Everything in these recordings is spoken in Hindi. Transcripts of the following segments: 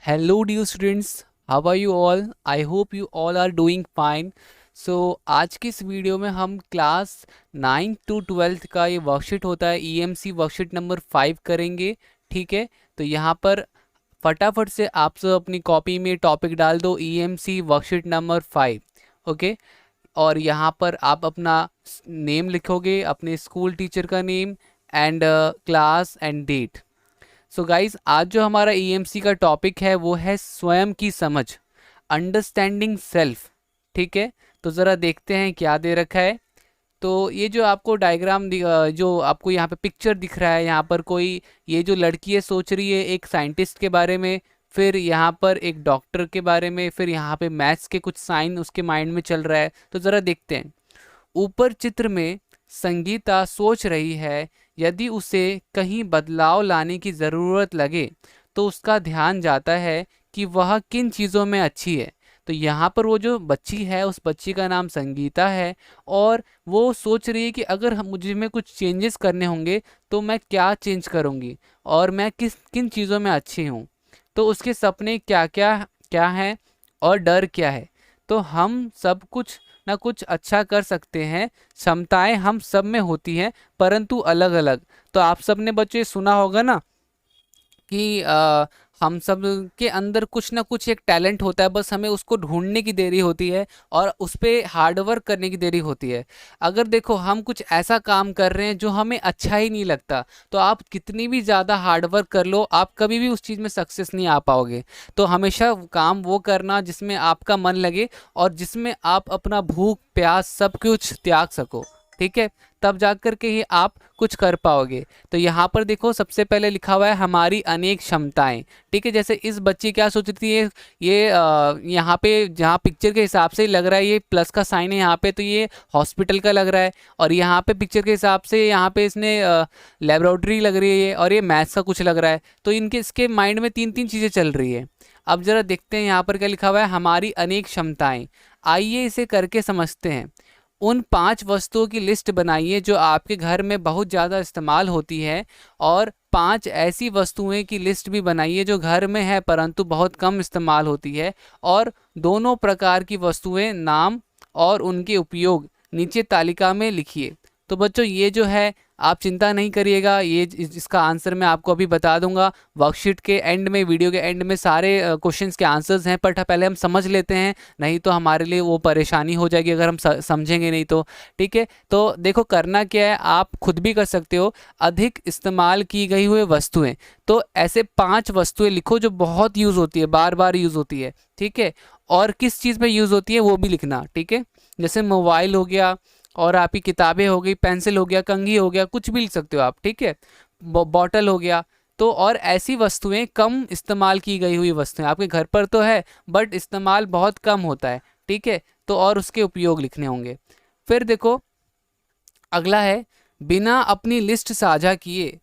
Hello, dear students. How are you all? I hope you all are doing fine. So आज की इस वीडियो में हम क्लास 9 to 12 का ये वर्कशीट होता है EMC वर्कशीट नंबर 5 करेंगे। ठीक है, तो यहाँ पर फटाफट से आप सब अपनी कॉपी में टॉपिक डाल दो EMC वर्कशीट नंबर 5। ओके, और यहाँ पर आप अपना नेम लिखोगे, अपने स्कूल टीचर का name and class and date. So guys, आज जो हमारा EMC का टॉपिक है वो है स्वयं की समझ, अंडरस्टैंडिंग सेल्फ। ठीक है, तो ज़रा देखते हैं क्या दे रखा है। तो ये जो आपको डायग्राम जो आपको यहाँ पे पिक्चर दिख रहा है, यहाँ पर कोई ये जो लड़की है सोच रही है एक साइंटिस्ट के बारे में, फिर यहाँ पर एक डॉक्टर के बारे में, फिर यहाँ पे मैथ्स के कुछ साइन उसके माइंड में चल रहा है। तो ज़रा देखते हैं। ऊपर चित्र में संगीता सोच रही है, यदि उसे कहीं बदलाव लाने की ज़रूरत लगे तो उसका ध्यान जाता है कि वह किन चीज़ों में अच्छी है। तो यहाँ पर वो जो बच्ची है, उस बच्ची का नाम संगीता है और वो सोच रही है कि अगर मुझे में कुछ चेंजेस करने होंगे तो मैं क्या चेंज करूँगी और मैं किन चीज़ों में अच्छी हूँ। तो उसके सपने क्या क्या क्या हैं और डर क्या है। तो हम सब कुछ ना कुछ अच्छा कर सकते हैं, क्षमताएं हम सब में होती हैं परंतु अलग अलग। तो आप सब ने बच्चे सुना होगा ना कि हम सब के अंदर कुछ ना कुछ एक टैलेंट होता है, बस हमें उसको ढूंढने की देरी होती है और उस पर हार्ड वर्क करने की देरी होती है। अगर देखो हम कुछ ऐसा काम कर रहे हैं जो हमें अच्छा ही नहीं लगता, तो आप कितनी भी ज़्यादा हार्ड वर्क कर लो, आप कभी भी उस चीज़ में सक्सेस नहीं आ पाओगे। तो हमेशा काम वो करना जिसमें आपका मन लगे और जिसमें आप अपना भूख प्यास सब कुछ त्याग सको। ठीक है, तब जा कर के ही आप कुछ कर पाओगे। तो यहाँ पर देखो सबसे पहले लिखा हुआ है हमारी अनेक क्षमताएं। ठीक है, जैसे इस बच्ची क्या सोच रही है, ये यहाँ पे जहाँ पिक्चर के हिसाब से लग रहा है ये प्लस का साइन है यहाँ पे, तो ये हॉस्पिटल का लग रहा है। और यहाँ पे पिक्चर के हिसाब से यहाँ पे इसने लेबोरेटरी लग रही है और ये मैथ्स का कुछ लग रहा है। तो इसके माइंड में तीन तीन चीज़ें चल रही है। अब जरा देखते हैं यहाँ पर क्या लिखा हुआ है, हमारी अनेक क्षमताएं। आइए इसे करके समझते हैं। उन 5 वस्तुओं की लिस्ट बनाइए जो आपके घर में बहुत ज़्यादा इस्तेमाल होती है और 5 ऐसी वस्तुएं की लिस्ट भी बनाइए जो घर में है परंतु बहुत कम इस्तेमाल होती है, और दोनों प्रकार की वस्तुएं नाम और उनके उपयोग नीचे तालिका में लिखिए। तो बच्चों ये जो है आप चिंता नहीं करिएगा, ये इसका आंसर मैं आपको अभी बता दूंगा वर्कशीट के एंड में, वीडियो के एंड में सारे क्वेश्चंस के आंसर्स हैं। पर पहले हम समझ लेते हैं, नहीं तो हमारे लिए वो परेशानी हो जाएगी अगर हम समझेंगे नहीं तो। ठीक है, तो देखो करना क्या है, आप खुद भी कर सकते हो। अधिक इस्तेमाल की गई हुई वस्तुएं, तो ऐसे 5 वस्तुएं लिखो जो बहुत यूज़ होती है, बार बार यूज़ होती है। ठीक है, और किस चीज़ में यूज़ होती है वो भी लिखना। ठीक है, जैसे मोबाइल हो गया और आपकी किताबें हो गई, पेंसिल हो गया, कंघी हो गया, कुछ भी लिख सकते हो आप। ठीक है, बॉटल हो गया। तो और ऐसी वस्तुएं, कम इस्तेमाल की गई हुई वस्तुएं आपके घर पर तो है बट इस्तेमाल बहुत कम होता है। ठीक है, तो और उसके उपयोग लिखने होंगे। फिर देखो अगला है, बिना अपनी लिस्ट साझा किए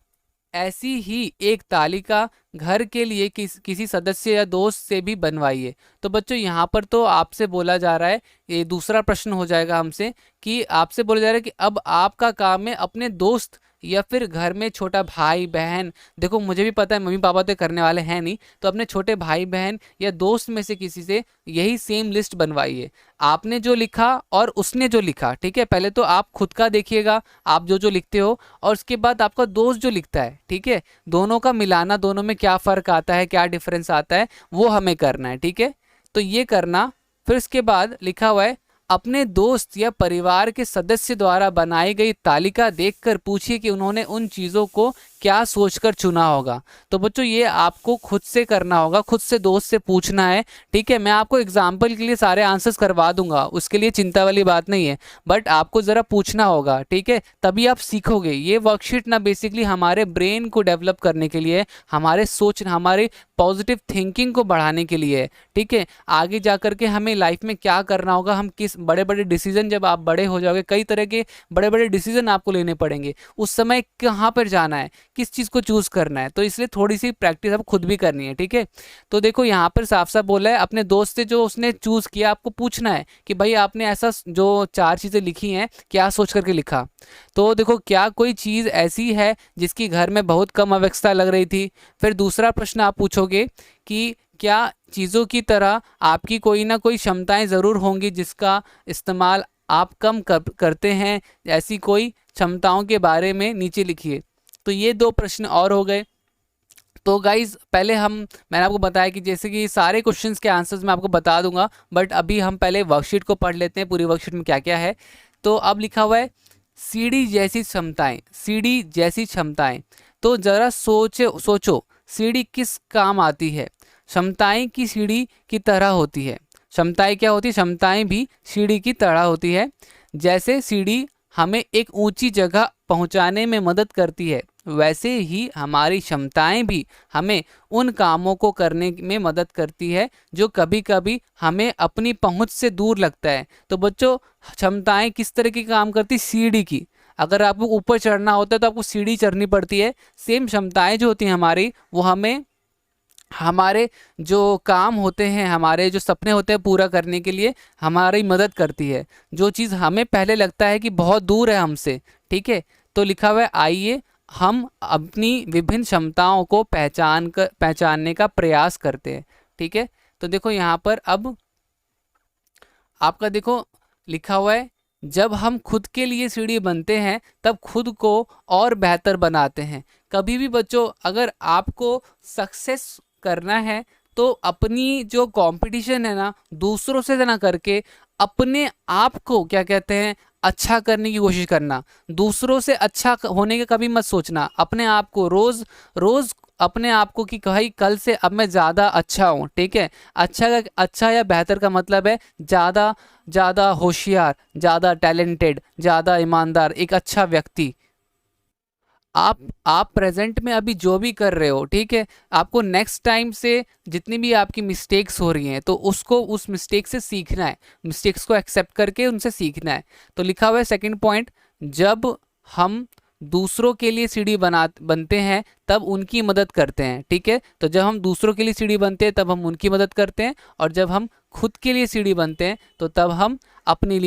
ऐसी ही एक तालिका घर के लिए किसी सदस्य या दोस्त से भी बनवाइए। तो बच्चों यहाँ पर तो आपसे बोला जा रहा है, ये दूसरा प्रश्न हो जाएगा हमसे, कि आपसे बोला जा रहा है कि अब आपका काम है अपने दोस्त या फिर घर में छोटा भाई बहन, देखो मुझे भी पता है मम्मी पापा तो करने वाले हैं नहीं, तो अपने छोटे भाई बहन या दोस्त में से किसी से यही सेम लिस्ट बनवाइए। आपने जो लिखा और उसने जो लिखा। ठीक है, पहले तो आप खुद का देखिएगा, आप जो जो लिखते हो, और उसके बाद आपका दोस्त जो लिखता है। ठीक है, दोनों का मिलाना, दोनों में क्या फ़र्क आता है, क्या डिफरेंस आता है, वो हमें करना है। ठीक है, तो ये करना। फिर उसके बाद लिखा हुआ है, अपने दोस्त या परिवार के सदस्य द्वारा बनाई गई तालिका देखकर पूछिए कि उन्होंने उन चीज़ों को क्या सोचकर चुना होगा। तो बच्चों ये आपको खुद से करना होगा, खुद से दोस्त से पूछना है। ठीक है, मैं आपको एग्जाम्पल के लिए सारे आंसर्स करवा दूंगा, उसके लिए चिंता वाली बात नहीं है, बट आपको ज़रा पूछना होगा। ठीक है, तभी आप सीखोगे। ये वर्कशीट ना बेसिकली हमारे ब्रेन को डेवलप करने के लिए, हमारे हमारे पॉजिटिव थिंकिंग को बढ़ाने के लिए। ठीक है, आगे जा कर के हमें लाइफ में क्या करना होगा, हम किस बड़े बड़े डिसीजन, जब आप बड़े हो जाओगे कई तरह के बड़े बड़े डिसीजन आपको लेने पड़ेंगे, उस समय कहाँ पर जाना है, किस चीज़ को चूज़ करना है। तो इसलिए थोड़ी सी प्रैक्टिस आपको खुद भी करनी है। ठीक है, तो देखो यहाँ पर साफ साफ बोला है, अपने दोस्त से जो उसने चूज़ किया आपको पूछना है कि भाई आपने ऐसा जो 4 चीज़ें लिखी हैं क्या सोच करके लिखा। तो देखो क्या कोई चीज़ ऐसी है जिसकी घर में बहुत कम आवश्यकता लग रही थी। फिर दूसरा प्रश्न आप पूछोगे कि क्या चीज़ों की तरह आपकी कोई ना कोई क्षमताएं ज़रूर होंगी जिसका इस्तेमाल आप कम करते हैं, ऐसी कोई क्षमताओं के बारे में नीचे लिखिए। तो ये 2 प्रश्न और हो गए। तो गाइज़ पहले मैंने आपको बताया कि जैसे कि सारे क्वेश्चंस के आंसर्स मैं आपको बता दूंगा, बट अभी हम पहले वर्कशीट को पढ़ लेते हैं, पूरी वर्कशीट में क्या क्या है। तो अब लिखा हुआ है सीढ़ी जैसी क्षमताएं, सीढ़ी जैसी क्षमताएं। तो ज़रा सोचो सीढ़ी किस काम आती है। क्षमताएं की सीढ़ी की तरह होती है। क्षमताएं क्या होती है? क्षमताएं भी सीढ़ी की तरह होती है। जैसे सीढ़ी हमें एक ऊंची जगह पहुंचाने में मदद करती है, वैसे ही हमारी क्षमताएं भी हमें उन कामों को करने में मदद करती है जो कभी कभी हमें अपनी पहुंच से दूर लगता है। तो बच्चों, क्षमताएं किस तरह की काम करती? सीढ़ी की। अगर आपको ऊपर चढ़ना होता है तो आपको सीढ़ी चढ़नी पड़ती है। सेम क्षमताएं जो होती हैं हमारी, वो हमें हमारे जो काम होते हैं, हमारे जो सपने होते हैं पूरा करने के लिए हमारी मदद करती है। जो चीज़ हमें पहले लगता है कि बहुत दूर है हमसे, ठीक है, तो लिखा हुआ है आइए हम अपनी विभिन्न क्षमताओं को पहचानने का प्रयास करते हैं। ठीक है, तो देखो यहाँ पर अब आपका देखो लिखा हुआ है जब हम खुद के लिए सीढ़ी बनते हैं तब खुद को और बेहतर बनाते हैं। कभी भी बच्चों, अगर आपको सक्सेस करना है तो अपनी जो कंपटीशन है ना, दूसरों से ना करके अपने आप को क्या कहते हैं अच्छा करने की कोशिश करना। दूसरों से अच्छा होने का कभी मत सोचना। अपने आप को रोज रोज अपने आप को कि भाई कल से अब मैं ज़्यादा अच्छा हूँ। ठीक है, अच्छा या बेहतर का मतलब है ज़्यादा ज़्यादा होशियार, ज़्यादा टैलेंटेड, ज़्यादा ईमानदार, एक अच्छा व्यक्ति। आप प्रेजेंट में अभी जो भी कर रहे हो, ठीक है, आपको नेक्स्ट टाइम से जितनी भी आपकी मिस्टेक्स हो रही हैं तो उसको उस मिस्टेक से सीखना है, मिस्टेक्स को एक्सेप्ट करके उनसे सीखना है। तो लिखा हुआ है सेकंड पॉइंट, जब हम दूसरों के लिए सीढ़ी बनते हैं तब उनकी मदद करते हैं। ठीक है, तो जब हम दूसरों के लिए सीढ़ी बनते हैं तब हम उनकी मदद करते हैं, और जब हम खुद के लिए सीढ़ी बनते हैं तो तब हम अपने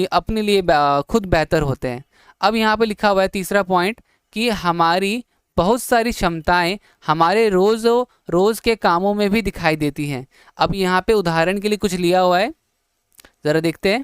लिए खुद बेहतर होते हैं। अब यहाँ पे लिखा हुआ है तीसरा पॉइंट कि हमारी बहुत सारी क्षमताएं हमारे रोज के कामों में भी दिखाई देती हैं। अब यहाँ पे उदाहरण के लिए कुछ लिया हुआ है, ज़रा देखते हैं।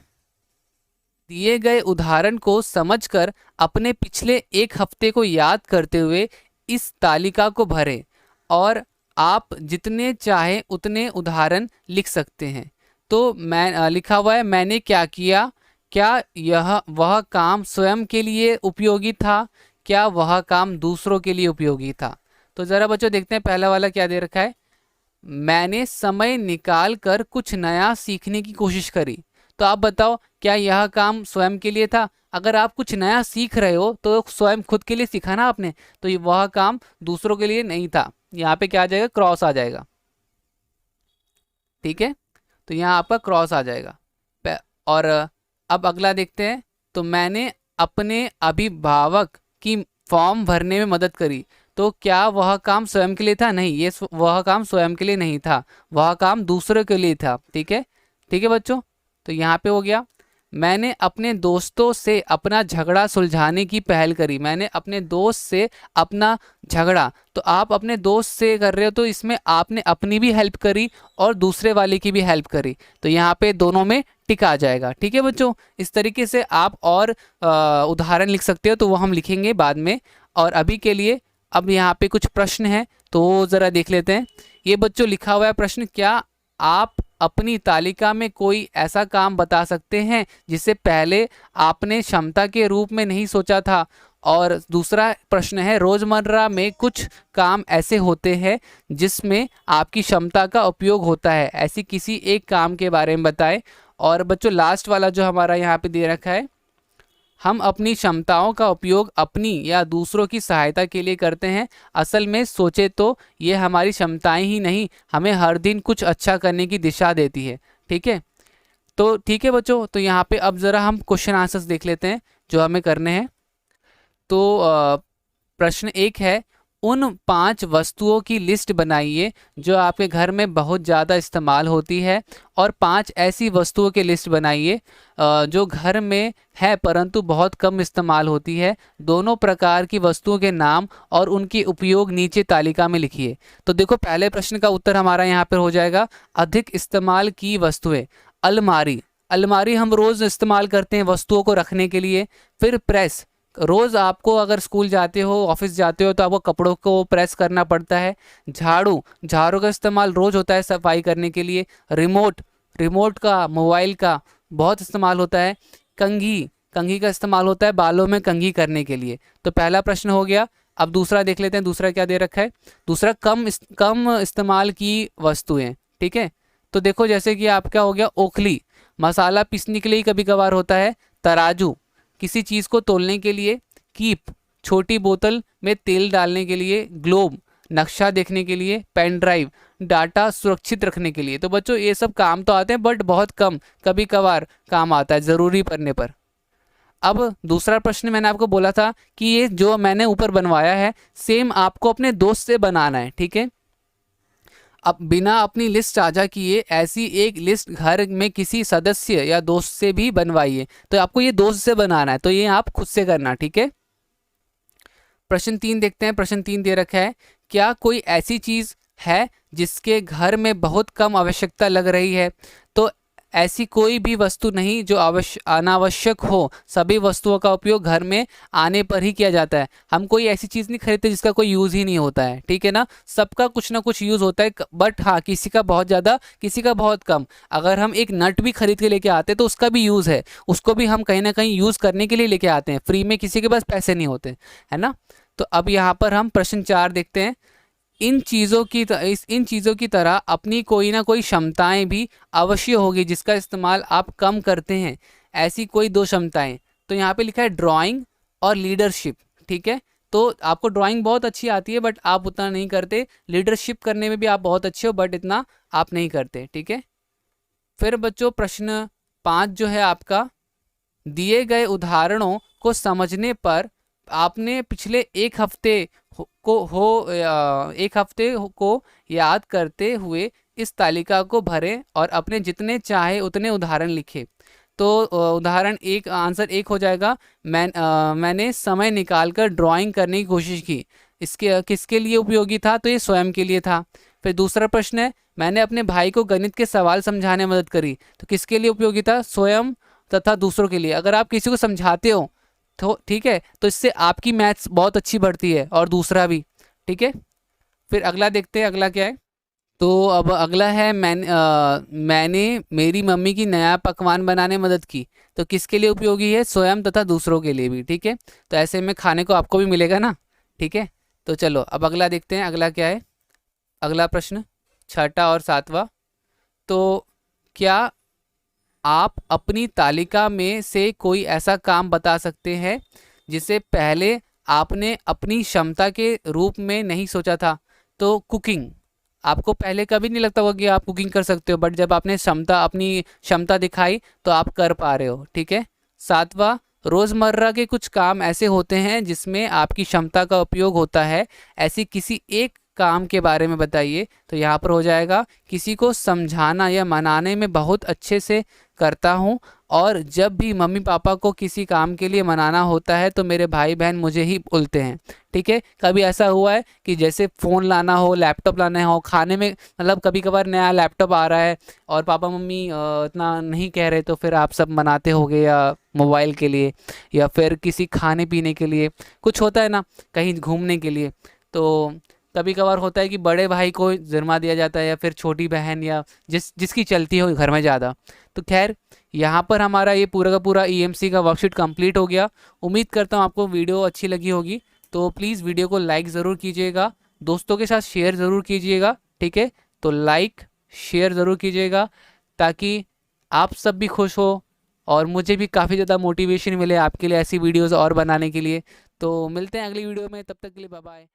दिए गए उदाहरण को समझकर अपने पिछले एक हफ्ते को याद करते हुए इस तालिका को भरें और आप जितने चाहे उतने उदाहरण लिख सकते हैं। तो मैं लिखा हुआ है मैंने क्या किया, क्या वह काम स्वयं के लिए उपयोगी था, क्या वह काम दूसरों के लिए उपयोगी था। तो ज़रा बच्चों देखते हैं पहला वाला क्या दे रखा है। मैंने समय निकाल कर कुछ नया सीखने की कोशिश करी। तो आप बताओ क्या यह काम स्वयं के लिए था? अगर आप कुछ नया सीख रहे हो तो स्वयं खुद के लिए सीखा ना आपने, तो वह काम दूसरों के लिए नहीं था। यहाँ पे क्या आ जाएगा? क्रॉस आ जाएगा। ठीक है, तो यहाँ आपका क्रॉस आ जाएगा। और अब अगला देखते हैं। तो मैंने अपने अभिभावक की फॉर्म भरने में मदद करी। तो क्या वह काम स्वयं के लिए था? नहीं, ये वह काम स्वयं के लिए नहीं था, वह काम दूसरों के लिए था। ठीक है, ठीक है बच्चों, तो यहाँ पे हो गया। मैंने अपने दोस्तों से अपना झगड़ा सुलझाने की पहल करी। मैंने अपने दोस्त से अपना झगड़ा, तो आप अपने दोस्त से कर रहे हो तो इसमें आपने अपनी भी हेल्प करी और दूसरे वाले की भी हेल्प करी, तो यहाँ पे दोनों में टिक आ जाएगा। ठीक है बच्चों, इस तरीके से आप और उदाहरण लिख सकते हो, तो वो हम लिखेंगे बाद में। और अभी के लिए अब यहाँ पे कुछ प्रश्न हैं तो ज़रा देख लेते हैं। ये बच्चों लिखा हुआ है प्रश्न, क्या आप अपनी तालिका में कोई ऐसा काम बता सकते हैं जिसे पहले आपने क्षमता के रूप में नहीं सोचा था? और दूसरा प्रश्न है, रोज़मर्रा में कुछ काम ऐसे होते हैं जिसमें आपकी क्षमता का उपयोग होता है, ऐसी किसी एक काम के बारे में बताएं। और बच्चों लास्ट वाला जो हमारा यहाँ पे दे रखा है, हम अपनी क्षमताओं का उपयोग अपनी या दूसरों की सहायता के लिए करते हैं। असल में सोचे तो ये हमारी क्षमताएं ही नहीं, हमें हर दिन कुछ अच्छा करने की दिशा देती है। ठीक है, तो ठीक है बच्चों, तो यहाँ पे अब ज़रा हम क्वेश्चन आंसर्स देख लेते हैं जो हमें करने हैं। तो प्रश्न 1 है, उन 5 वस्तुओं की लिस्ट बनाइए जो आपके घर में बहुत ज़्यादा इस्तेमाल होती है, और 5 ऐसी वस्तुओं की लिस्ट बनाइए जो घर में है परंतु बहुत कम इस्तेमाल होती है। दोनों प्रकार की वस्तुओं के नाम और उनके उपयोग नीचे तालिका में लिखिए। तो देखो, पहले प्रश्न का उत्तर हमारा यहाँ पर हो जाएगा अधिक इस्तेमाल की वस्तुएं। अलमारी, अलमारी हम रोज़ इस्तेमाल करते हैं वस्तुओं को रखने के लिए। फिर प्रेस, रोज़ आपको अगर स्कूल जाते हो, ऑफिस जाते हो, तो आपको कपड़ों को प्रेस करना पड़ता है। झाड़ू, झाड़ू का इस्तेमाल रोज़ होता है सफाई करने के लिए। रिमोट, रिमोट का, मोबाइल का बहुत इस्तेमाल होता है। कंघी, कंघी का इस्तेमाल होता है बालों में कंघी करने के लिए। तो पहला प्रश्न हो गया। अब दूसरा देख लेते हैं, दूसरा क्या दे रखा है। दूसरा कम इस्तेमाल की वस्तुएं। ठीक है, तो देखो जैसे कि आपका हो गया ओखली, मसाला पीसने के लिए कभी कभार होता है। तराजू, किसी चीज़ को तोलने के लिए। कीप, छोटी बोतल में तेल डालने के लिए। ग्लोब, नक्शा देखने के लिए। पेन ड्राइव, डाटा सुरक्षित रखने के लिए। तो बच्चों ये सब काम तो आते हैं बट बहुत कम, कभी कभार काम आता है ज़रूरी पड़ने पर। अब दूसरा प्रश्न मैंने आपको बोला था कि ये जो मैंने ऊपर बनवाया है सेम आपको अपने दोस्त से बनाना है। ठीक है, अब बिना अपनी लिस्ट साझा किए ऐसी एक लिस्ट घर में किसी सदस्य या दोस्त से भी बनवाइए। तो आपको ये दोस्त से बनाना है, तो ये आप खुद से करना। ठीक है, प्रश्न 3 देखते हैं। प्रश्न 3 दे रखा है, क्या कोई ऐसी चीज़ है जिसके घर में बहुत कम आवश्यकता लग रही है? तो ऐसी कोई भी वस्तु नहीं जो अनावश्यक हो। सभी वस्तुओं का उपयोग घर में आने पर ही किया जाता है। हम कोई ऐसी चीज़ नहीं खरीदते जिसका कोई यूज़ ही नहीं होता है। ठीक है ना, सबका कुछ ना कुछ यूज़ होता है, बट हाँ किसी का बहुत ज़्यादा, किसी का बहुत कम। अगर हम एक नट भी खरीद के लेके आते हैं तो उसका भी यूज़ है, उसको भी हम कहीं ना कहीं यूज़ करने के लिए लेके आते हैं। फ्री में किसी के पास पैसे नहीं होते, है ना। तो अब यहाँ पर हम प्रश्न 4 देखते हैं। इन चीज़ों की तरह अपनी कोई ना कोई क्षमताएं भी अवश्य होगी जिसका इस्तेमाल आप कम करते हैं। ऐसी कोई 2 क्षमताएं। तो यहाँ पे लिखा है ड्राइंग और लीडरशिप। ठीक है, तो आपको ड्राइंग बहुत अच्छी आती है बट आप उतना नहीं करते। लीडरशिप करने में भी आप बहुत अच्छे हो बट इतना आप नहीं करते। ठीक है, फिर बच्चों प्रश्न 5 जो है आपका, दिए गए उदाहरणों को समझने पर आपने पिछले एक हफ्ते को याद करते हुए इस तालिका को भरें और अपने जितने चाहे उतने उदाहरण लिखें। तो उदाहरण एक, आंसर 1 हो जाएगा। मैंने समय निकालकर ड्राइंग करने की कोशिश की। इसके किसके लिए उपयोगी था? तो ये स्वयं के लिए था। फिर दूसरा प्रश्न है, मैंने अपने भाई को गणित के सवाल समझाने में मदद करी। तो किसके लिए उपयोगी था? स्वयं तथा दूसरों के लिए। अगर आप किसी को समझाते हो तो ठीक है, तो इससे आपकी मैथ्स बहुत अच्छी बढ़ती है और दूसरा भी। ठीक है, फिर अगला देखते हैं, अगला क्या है। तो अब अगला है, मैंने मेरी मम्मी की नया पकवान बनाने में मदद की। तो किसके लिए उपयोगी है? स्वयं तथा दूसरों के लिए भी। ठीक है, तो ऐसे में खाने को आपको भी मिलेगा ना। ठीक है, तो चलो अब अगला देखते हैं, अगला क्या है। अगला प्रश्न 6वां और 7वां। तो क्या आप अपनी तालिका में से कोई ऐसा काम बता सकते हैं जिसे पहले आपने अपनी क्षमता के रूप में नहीं सोचा था? तो कुकिंग, आपको पहले कभी नहीं लगता होगा कि आप कुकिंग कर सकते हो, बट जब आपने अपनी क्षमता दिखाई तो आप कर पा रहे हो। ठीक है, 7वां, रोज़मर्रा के कुछ काम ऐसे होते हैं जिसमें आपकी क्षमता का उपयोग होता है। ऐसी किसी एक काम के बारे में बताइए। तो यहाँ पर हो जाएगा, किसी को समझाना या मनाने में बहुत अच्छे से करता हूँ, और जब भी मम्मी पापा को किसी काम के लिए मनाना होता है तो मेरे भाई बहन मुझे ही बोलते हैं। ठीक है, कभी ऐसा हुआ है कि जैसे फ़ोन लाना हो, लैपटॉप लाना हो, खाने में मतलब कभी कभार नया लैपटॉप आ रहा है और पापा मम्मी इतना नहीं कह रहे, तो फिर आप सब मनाते होगे, या मोबाइल के लिए या फिर किसी खाने पीने के लिए, कुछ होता है ना, कहीं घूमने के लिए। तो कभी कभार होता है कि बड़े भाई को जिम्मा दिया जाता है या फिर छोटी बहन, या जिसकी चलती हो घर में ज़्यादा। तो खैर यहाँ पर हमारा ये पूरा का पूरा ईएमसी का वर्कशीट कंप्लीट हो गया। उम्मीद करता हूँ आपको वीडियो अच्छी लगी होगी। तो प्लीज़ वीडियो को लाइक ज़रूर कीजिएगा, दोस्तों के साथ शेयर ज़रूर कीजिएगा। ठीक है, तो लाइक शेयर ज़रूर कीजिएगा ताकि आप सब भी खुश हो और मुझे भी काफ़ी ज़्यादा मोटिवेशन मिले आपके लिए ऐसी वीडियोज़ और बनाने के लिए। तो मिलते हैं अगली वीडियो में, तब तक के लिए बाय बाय।